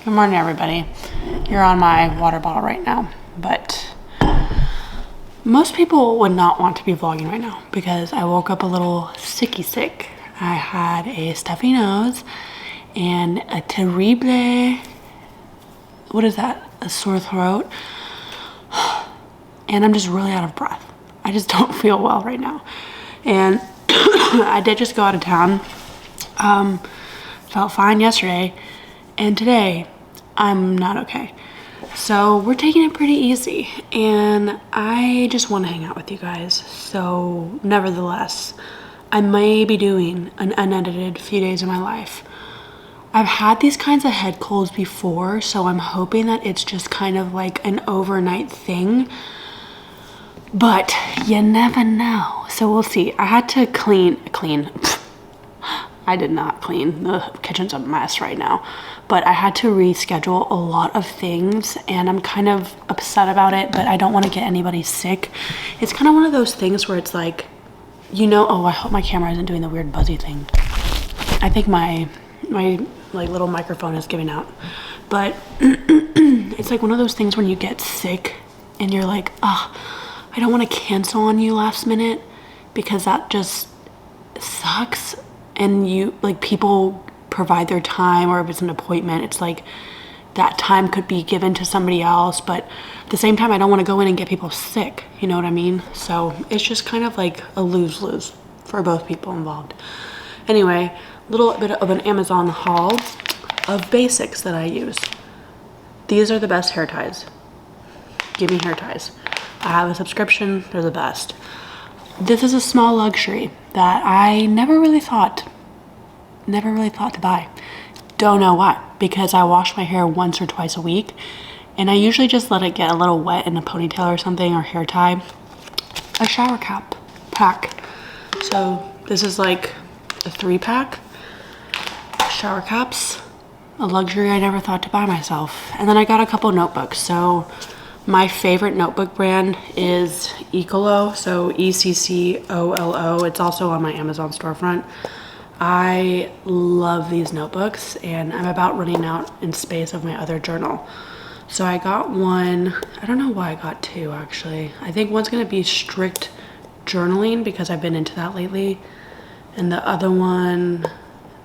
Good morning, everybody. You're on my water bottle right now, but most people would not want to be vlogging right now because I woke up a little sick. I had a stuffy nose and a terrible, what is that? A sore throat. And I'm just really out of breath. I just don't feel well right now. And I did just go out of town. Felt fine yesterday. And today, I'm not okay. So we're taking it pretty easy. And I just want to hang out with you guys. So nevertheless, I may be doing an unedited few days of my life. I've had these kinds of head colds before, so I'm hoping that it's just kind of like an overnight thing. But you never know. So we'll see. I had to clean. I did not clean. The kitchen's a mess right now. But I had to reschedule a lot of things and I'm kind of upset about it, but I don't want to get anybody sick. It's kind of one of those things where it's like, you know, oh, I hope my camera isn't doing the weird buzzy thing. I think my like little microphone is giving out. But it's like one of those things when you get sick and you're like, I don't want to cancel on you last minute because that just sucks. And you, like, people provide their time, or if it's an appointment, it's like that time could be given to somebody else, but at the same time I don't want to go in and get people sick, you know what I mean? So it's just kind of like a lose-lose for both people involved. Anyway, a little bit of an Amazon haul of basics that I use. These are the best hair ties. Give me hair ties. I have a subscription, they're the best. This is a small luxury that I never really thought to buy. Don't know why, because I wash my hair once or twice a week and I usually just let it get a little wet in a ponytail or something, or hair tie. A shower cap pack. So this is like a 3-pack shower caps, a luxury I never thought to buy myself. And then I got a couple notebooks. So my favorite notebook brand is Eccolo, so ECCOLO. It's also on my Amazon storefront. I love these notebooks and I'm about running out in space of my other journal. So I got one. I don't know why I got two actually. I think one's gonna be strict journaling because I've been into that lately. And the other one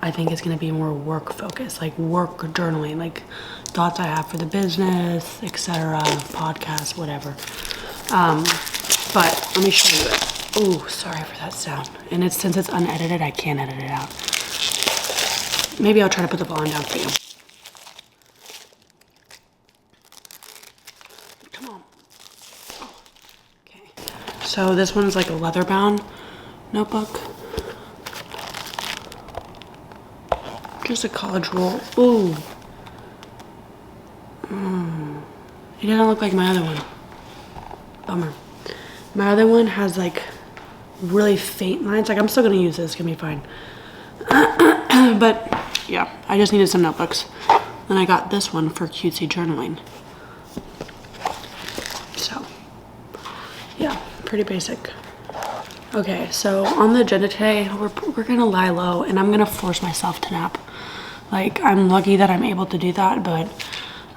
I think is gonna be more work focused, like work journaling, like thoughts I have for the business, etc., podcast, whatever. But let me show you it. Oh, sorry for that sound. And since it's unedited, I can't edit it out. Maybe I'll try to put the volume down for you. Come on. Oh, okay. So this one's like a leather bound notebook. Just a college roll. Ooh. It doesn't look like my other one. Bummer. My other one has like really faint lines. Like I'm still gonna use this, it's gonna be fine. But yeah, I just needed some notebooks. Then I got this one for cutesy journaling. So yeah, pretty basic. Okay, so on the agenda today, we're gonna lie low and I'm gonna force myself to nap. Like I'm lucky that I'm able to do that, but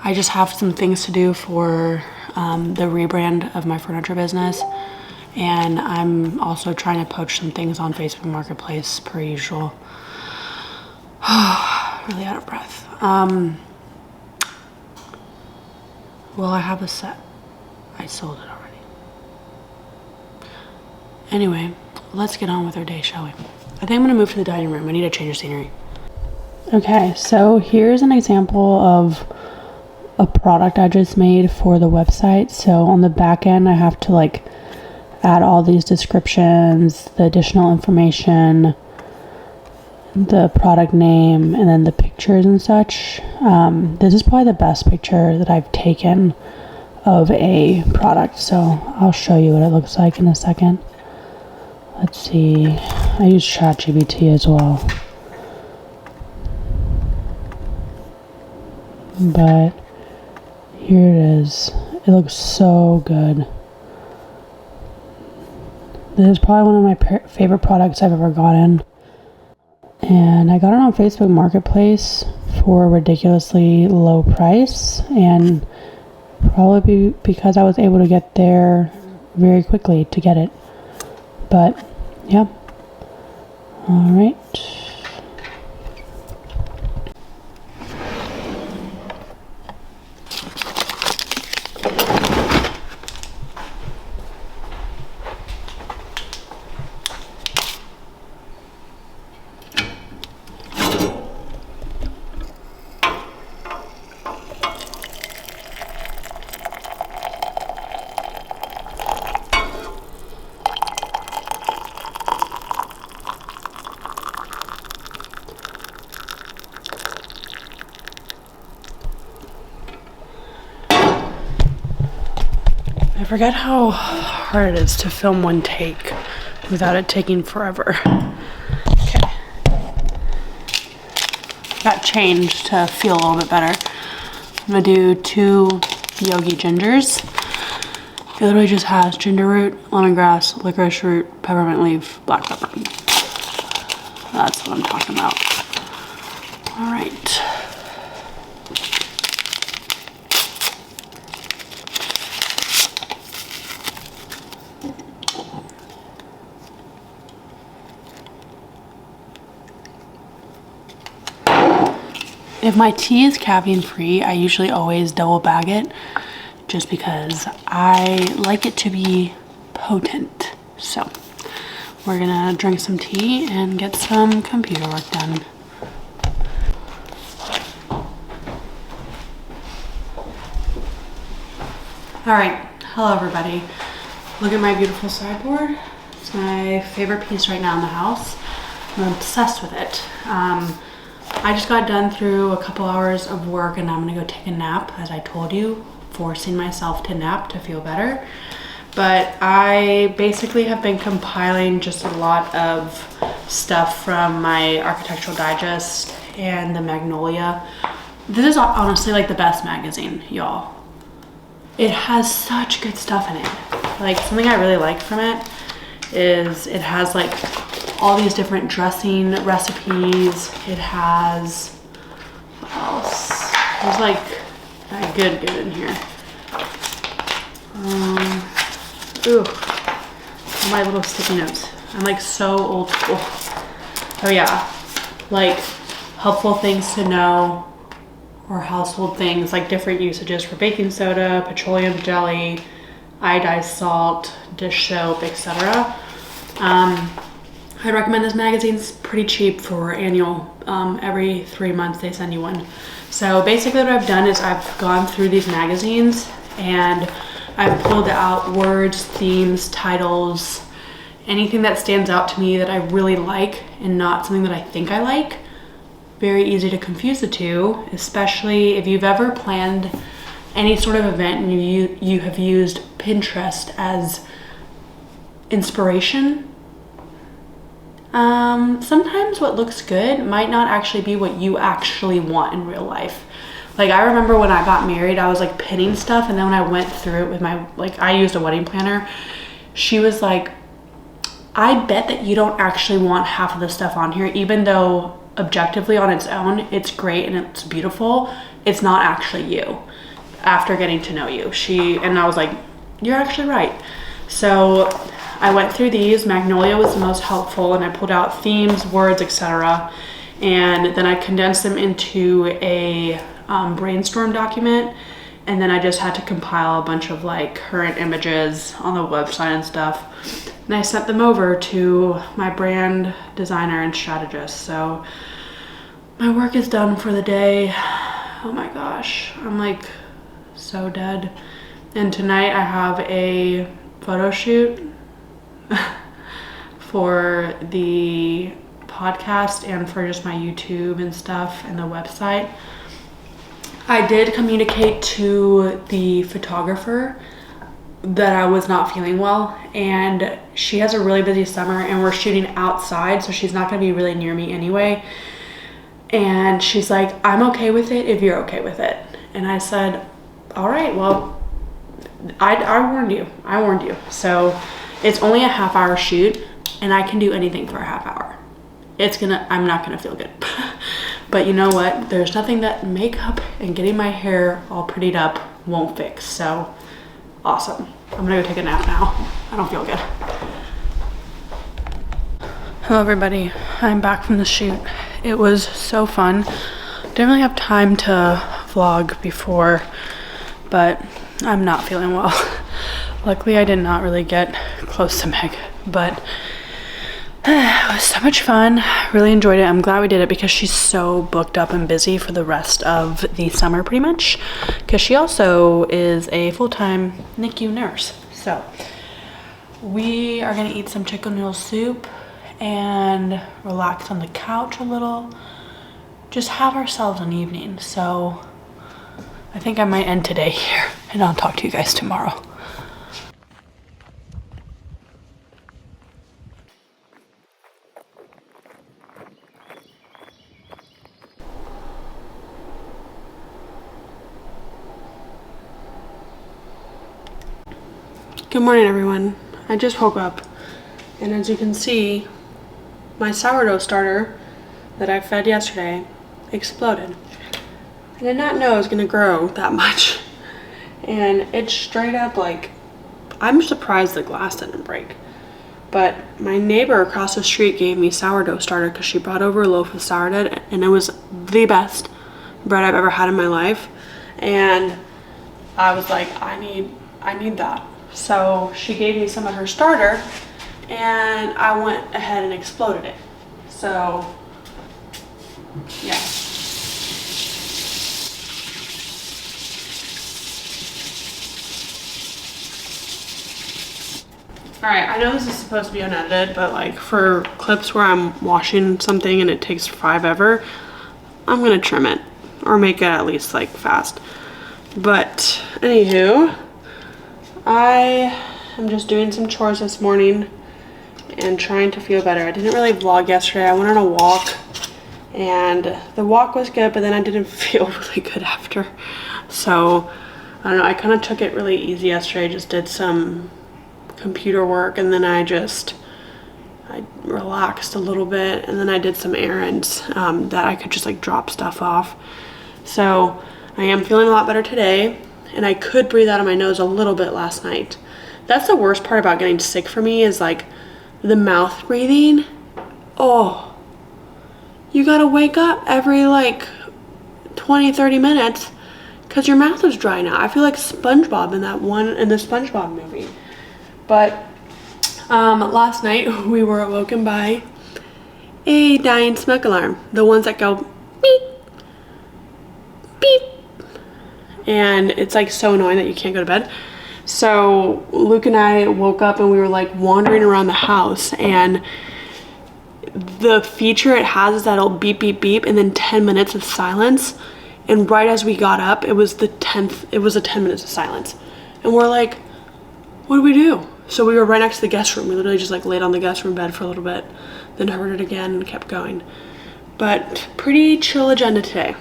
I just have some things to do for the rebrand of my furniture business. And I'm also trying to poach some things on Facebook Marketplace per usual. Really out of breath. Well, I have a set. I sold it already. Anyway, let's get on with our day, shall we? I think I'm gonna move to the dining room. I need to change the scenery. Okay, so here's an example of a product I just made for the website. So on the back end, I have to like add all these descriptions, the additional information, the product name, and then the pictures and such. This is probably the best picture that I've taken of a product, so I'll show you what it looks like in a second. Let's see, I use ChatGPT as well, but here it is. It looks so good. This is probably one of my favorite products I've ever gotten. and I got it on Facebook Marketplace for a ridiculously low price, and probably because I was able to get there very quickly to get it. But yeah, all right. I forget how hard it is to film one take without it taking forever. Okay. Got changed to feel a little bit better. I'm gonna do 2 yogi gingers. It literally just has ginger root, lemongrass, licorice root, peppermint leaf, black pepper. That's what I'm talking about. All right. If my tea is caffeine free, I usually always double bag it just because I like it to be potent. So we're gonna drink some tea and get some computer work done. All right, hello everybody. Look at my beautiful sideboard. It's my favorite piece right now in the house. I'm obsessed with it. I just got done through a couple hours of work and I'm gonna go take a nap, as I told you, forcing myself to nap to feel better. But I basically have been compiling just a lot of stuff from my Architectural Digest and the Magnolia. This is honestly like the best magazine, y'all. It has such good stuff in it. Like, something I really like from it is it has like all these different dressing recipes. It has, what else? There's like that good in here. Ooh, all my little sticky notes. I'm like so old school. Oh yeah, like helpful things to know, or household things like different usages for baking soda, petroleum jelly, iodized salt, dish soap, etc. I recommend this magazine. It's pretty cheap for annual. Every 3 months they send you one. So basically what I've done is I've gone through these magazines and I've pulled out words, themes, titles, anything that stands out to me that I really like and not something that I think I like. Very easy to confuse the two, especially if you've ever planned any sort of event and you have used Pinterest as inspiration. Sometimes what looks good might not actually be what you actually want in real life. Like, I remember when I got married, I was like pinning stuff, and then when I went through it with my, like, I used a wedding planner, she was like, I bet that you don't actually want half of the stuff on here, even though objectively on its own, it's great and it's beautiful. It's not actually you. After getting to know you, and I was like, you're actually right. So I went through these. Magnolia was the most helpful, and I pulled out themes, words, etc. And then I condensed them into a brainstorm document, and then I just had to compile a bunch of like current images on the website and stuff, and I sent them over to my brand designer and strategist. So my work is done for the day. Oh my gosh, I'm like so dead. And tonight I have a photo shoot for the podcast and for just my YouTube and stuff and the website. I did communicate to the photographer that I was not feeling well, and she has a really busy summer and we're shooting outside, so she's not going to be really near me anyway. And she's like, I'm okay with it if you're okay with it. And I said, all right, well, I warned you. So it's only a half-hour shoot and I can do anything for a half hour. I'm not gonna feel good. But you know what? There's nothing that makeup and getting my hair all prettied up won't fix. So awesome. I'm gonna go take a nap now. I don't feel good. Hello everybody. I'm back from the shoot. It was so fun. Didn't really have time to vlog before, but I'm not feeling well. Luckily I did not really get close to Meg, but it was so much fun. Really enjoyed it. I'm glad we did it because she's so booked up and busy for the rest of the summer pretty much, because she also is a full-time NICU nurse. So we are gonna eat some chicken noodle soup and relax on the couch a little, just have ourselves an evening. So I think I might end today here and I'll talk to you guys tomorrow. Good morning everyone. I just woke up and as you can see, my sourdough starter that I fed yesterday exploded. I did not know it was gonna grow that much. And it's straight up like, I'm surprised the glass didn't break. But my neighbor across the street gave me sourdough starter because she brought over a loaf of sourdough and it was the best bread I've ever had in my life. And I was like, I need that. So she gave me some of her starter and I went ahead and exploded it. So yeah. Alright, I know this is supposed to be unedited, but like for clips where I'm washing something and it takes forever, I'm gonna trim it or make it at least like fast. But anywho, I am just doing some chores this morning and trying to feel better. I didn't really vlog yesterday. I went on a walk and the walk was good, but then I didn't feel really good after. So I don't know, I kind of took it really easy yesterday. I just did some computer work and then I relaxed a little bit and then I did some errands that I could just like drop stuff off. So I am feeling a lot better today. And I could breathe out of my nose a little bit last night. That's the worst part about getting sick for me is like the mouth breathing. Oh, you gotta wake up every like 20-30 minutes because your mouth is dry now. I feel like SpongeBob in the SpongeBob movie. But last night we were awoken by a dying smoke alarm. The ones that go beep, beep. And it's like so annoying that you can't go to bed. So Luke and I woke up and we were like wandering around the house and the feature it has is that it'll beep beep beep and then 10 minutes of silence, and right as we got up it was 10 minutes of silence and we're like, what do we do? So we were right next to the guest room. We literally just like laid on the guest room bed for a little bit, then heard it again and kept going. But pretty chill agenda today.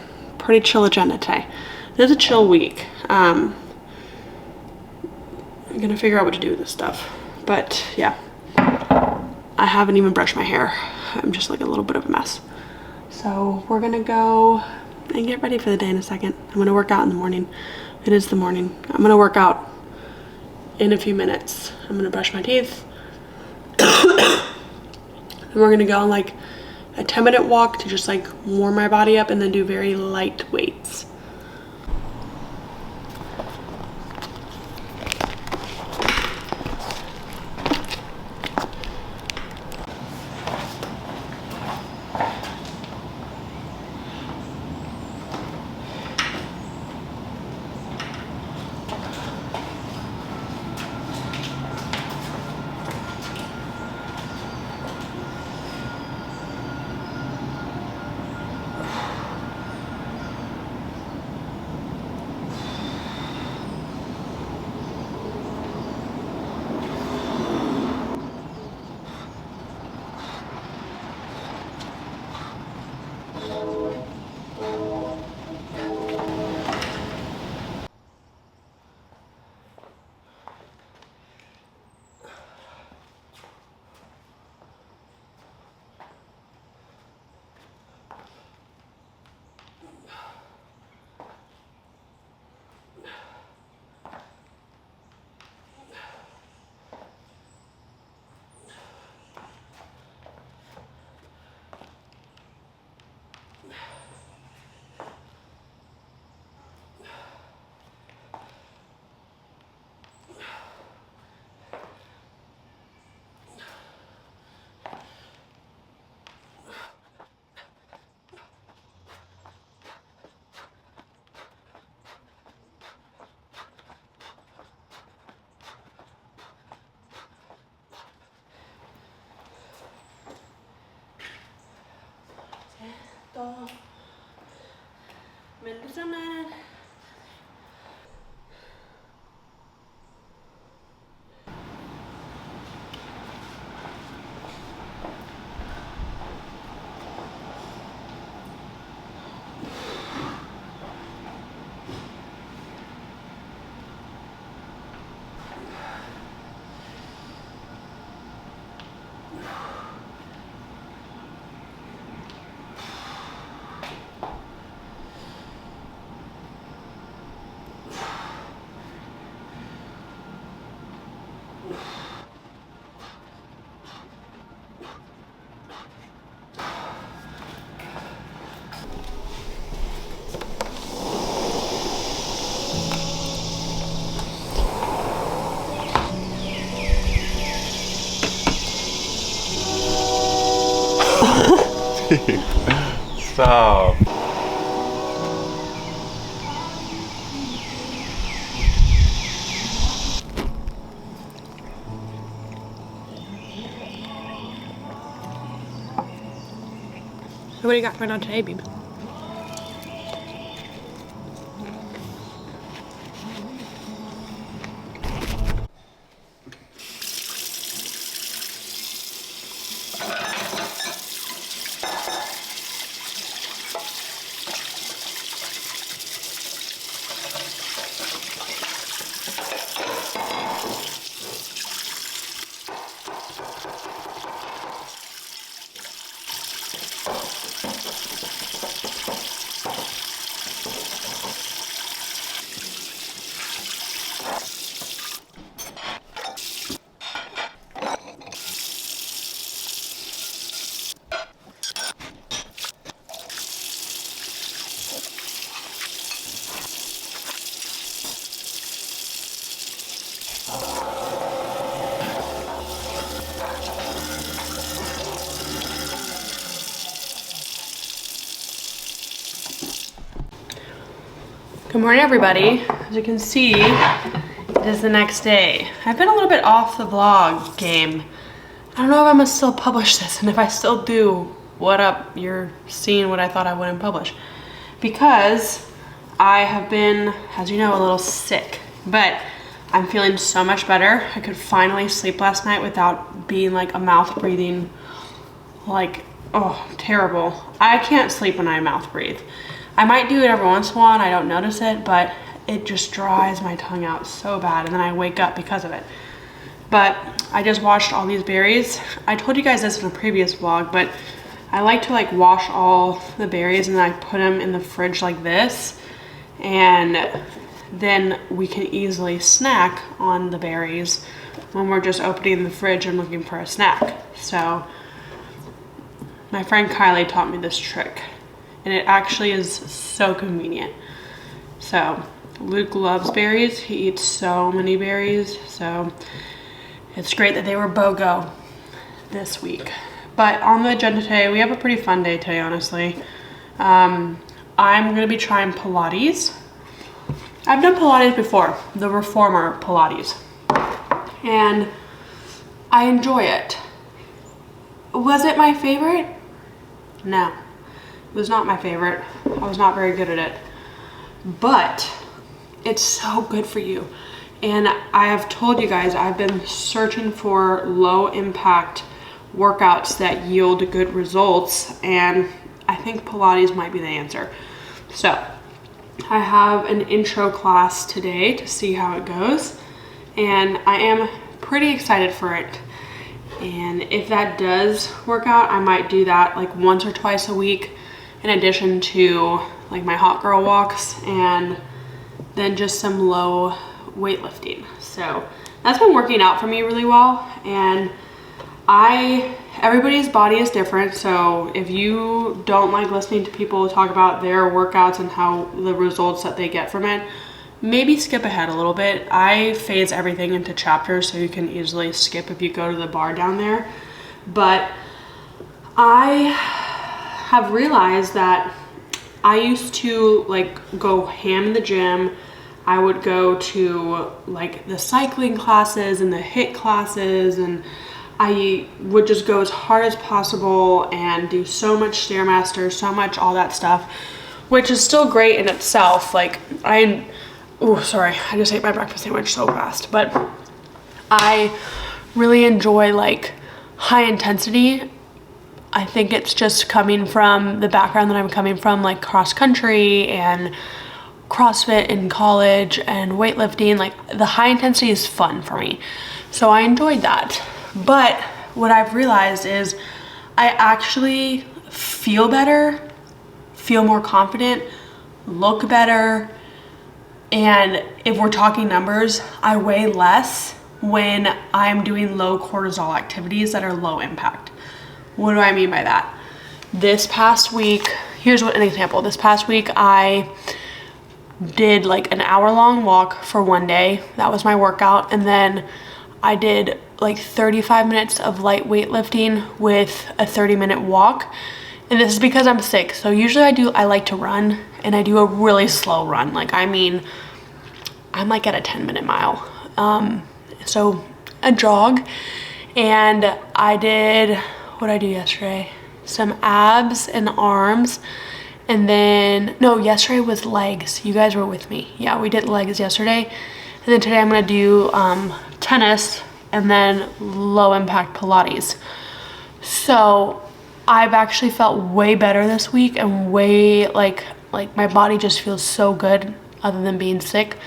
This is a chill week. I'm gonna figure out what to do with this stuff. But yeah, I haven't even brushed my hair. I'm just like a little bit of a mess. So we're gonna go and get ready for the day in a second. I'm gonna work out in the morning. It is the morning. I'm gonna work out in a few minutes. I'm gonna brush my teeth. And we're gonna go on like a 10-minute walk to just like warm my body up and then do very light weights. Stop. So what do you got going on today, babe? Good morning, everybody. As you can see, it is the next day. I've been a little bit off the vlog game. I don't know if I'm gonna still publish this, and if I still do, what up? You're seeing what I thought I wouldn't publish. Because I have been, as you know, a little sick, but I'm feeling so much better. I could finally sleep last night without being like a mouth breathing, like, oh, terrible. I can't sleep when I mouth breathe. I might do it every once in a while and I don't notice it, but it just dries my tongue out so bad and then I wake up because of it. But I just washed all these berries. I told you guys this in a previous vlog, but I like to like wash all the berries and then I put them in the fridge like this, and then we can easily snack on the berries when we're just opening the fridge and looking for a snack. So my friend Kylie taught me this trick, and it actually is so convenient. So Luke loves berries. He eats so many berries. So it's great that they were BOGO this week. But on the agenda today, we have a pretty fun day today, honestly. I'm gonna be trying Pilates. I've done Pilates before, the reformer Pilates, and I enjoy it. Was it my favorite? No, it was not my favorite. I was not very good at it, but it's so good for you. And I have told you guys, I've been searching for low impact workouts that yield good results, and I think Pilates might be the answer. So I have an intro class today to see how it goes, and I am pretty excited for it. And if that does work out, I might do that like once or twice a week in addition to like my hot girl walks and then just some low weightlifting. So that's been working out for me really well, and everybody's body is different, so if you don't like listening to people talk about their workouts and how the results that they get from it, maybe skip ahead a little bit. I phase everything into chapters so you can easily skip if you go to the bar down there. But I have realized that I used to like go ham in the gym. I would go to like the cycling classes and the HIIT classes, and I would just go as hard as possible and do so much Stairmaster, so much all that stuff, which is still great in itself. Like oh, sorry, I just ate my breakfast sandwich so fast. But I really enjoy like high intensity. I think it's just coming from the background that I'm coming from, like cross country and CrossFit in college and weightlifting. Like the high intensity is fun for me. So I enjoyed that. But what I've realized is I actually feel better, feel more confident, look better. And if we're talking numbers, I weigh less when I'm doing low cortisol activities that are low impact. What do I mean by that? This past week, here's an example. This past week, I did like an hour-long walk for one day. That was my workout. And then I did like 35 minutes of light weightlifting with a 30-minute walk. And this is because I'm sick. So usually I like to run, and I do a really slow run. Like, I mean, I'm like at a 10-minute mile. So a jog, and I did, what did I do yesterday? Some abs and arms, and then, no, yesterday was legs. You guys were with me. Yeah, we did legs yesterday. And then today I'm gonna do tennis and then low impact Pilates. So I've actually felt way better this week, and way like my body just feels so good other than being sick,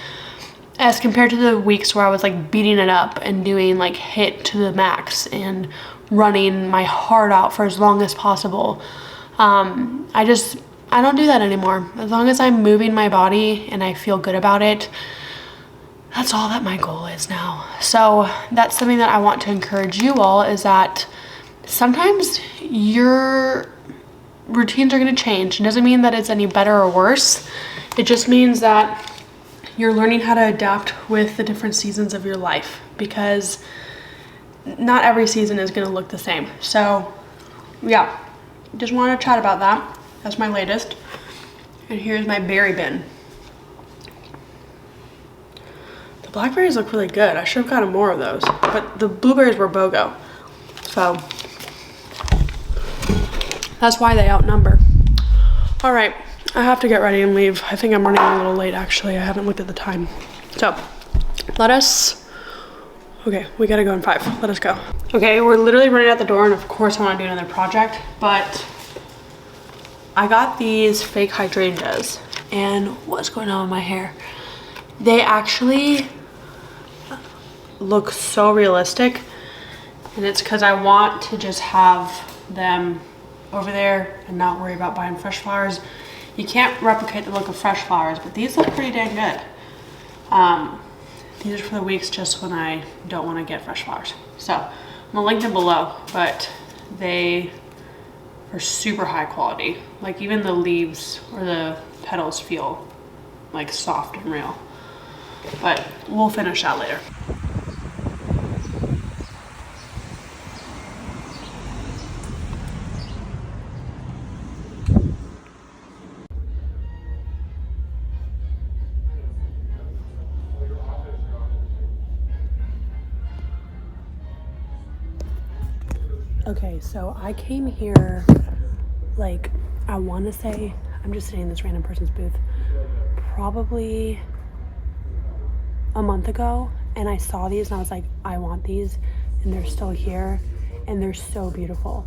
as compared to the weeks where I was like beating it up and doing like HIIT to the max and running my heart out for as long as possible. I don't do that anymore. As long as I'm moving my body and I feel good about it, that's all that my goal is now. So that's something that I want to encourage you all, is that sometimes your routines are going to change. It doesn't mean that it's any better or worse. It just means that you're learning how to adapt with the different seasons of your life, because not every season is going to look the same. So yeah, just wanted to chat about that. That's my latest. And here's my berry bin. The blackberries look really good. I should have gotten more of those, but the blueberries were BOGO. So that's why they outnumber. All right, I have to get ready and leave. I think I'm running a little late, actually. I haven't looked at the time. So okay, we gotta go in 5. Let us go. Okay, we're literally running out the door, and of course I wanna do another project, but I got these fake hydrangeas, and what's going on with my hair? They actually look so realistic, and it's because I want to just have them over there and not worry about buying fresh flowers. You can't replicate the look of fresh flowers, but these look pretty dang good. These are for the weeks just when I don't want to get fresh flowers. So I'm gonna link them below, but they are super high quality. Like, even the leaves or the petals feel like soft and real, but we'll finish that later. Okay, so I came here, like, I want to say, I'm just sitting in this random person's booth, probably a month ago, and I saw these and I was like, I want these, and they're still here, and they're so beautiful.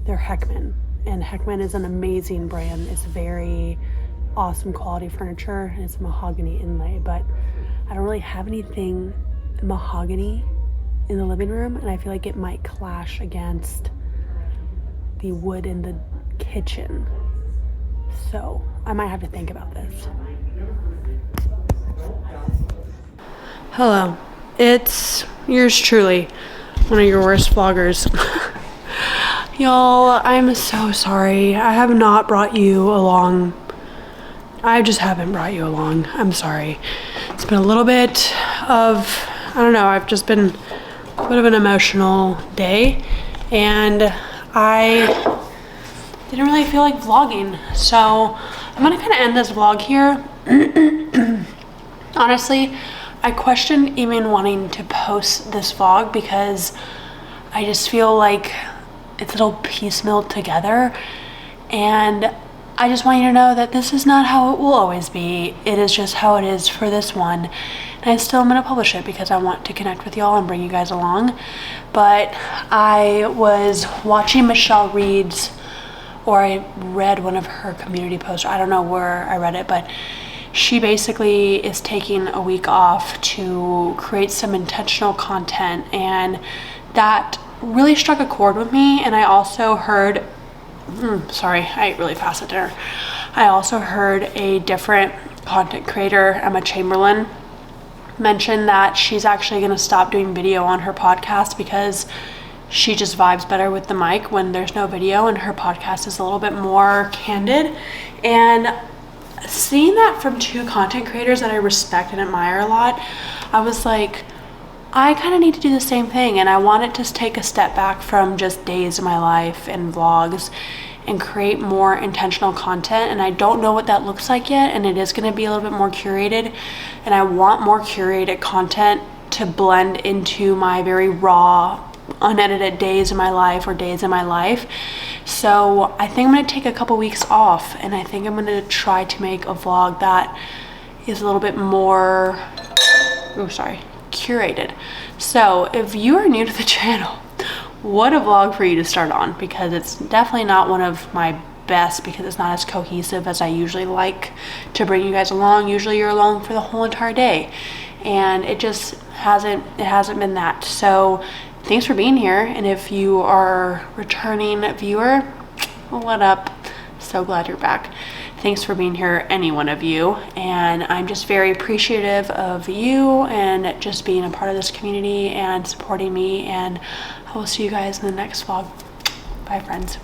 They're Heckman, and Heckman is an amazing brand. It's very awesome quality furniture, and it's mahogany inlay, but I don't really have anything mahogany in the living room, and I feel like it might clash against the wood in the kitchen. So I might have to think about this. Hello, it's yours truly, one of your worst vloggers. Y'all, I'm so sorry. I have not brought you along. I just haven't brought you along. I'm sorry. It's been a little bit of, I don't know, I've just been a bit of an emotional day, and I didn't really feel like vlogging. So I'm gonna kind of end this vlog here. Honestly, I questioned even wanting to post this vlog because I just feel like it's a little piecemeal together, and I just want you to know that this is not how it will always be. It is just how it is for this one. And I still am gonna publish it because I want to connect with y'all and bring you guys along. But I was watching Michelle Reed's, or I read one of her community posts. I don't know where I read it, but she basically is taking a week off to create some intentional content, and that really struck a chord with me. And I also heard, sorry, I ate really fast at dinner. I also heard a different content creator, Emma Chamberlain, mention that she's actually going to stop doing video on her podcast because she just vibes better with the mic when there's no video, and her podcast is a little bit more candid. And seeing that from two content creators that I respect and admire a lot, I was like, I kind of need to do the same thing, and I wanted to take a step back from just days of my life and vlogs and create more intentional content, and I don't know what that looks like yet, and it is going to be a little bit more curated, and I want more curated content to blend into my very raw, unedited days in my life or days in my life. So I think I'm going to take a couple weeks off, and I think I'm going to try to make a vlog that is a little bit more, curated. So if you are new to the channel, what a vlog for you to start on, because it's definitely not one of my best, because it's not as cohesive as I usually like to bring you guys along. Usually you're along for the whole entire day, and it just hasn't been that. So thanks for being here, and if you are a returning viewer, what up? So glad you're back. Thanks for being here, any one of you, and I'm just very appreciative of you and just being a part of this community and supporting me, and I will see you guys in the next vlog. Bye, friends.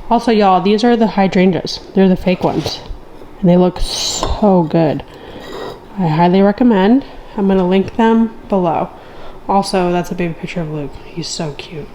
Also, y'all, these are the hydrangeas. They're the fake ones, and they look so good. I highly recommend. I'm going to link them below. Also, that's a baby picture of Luke. He's so cute.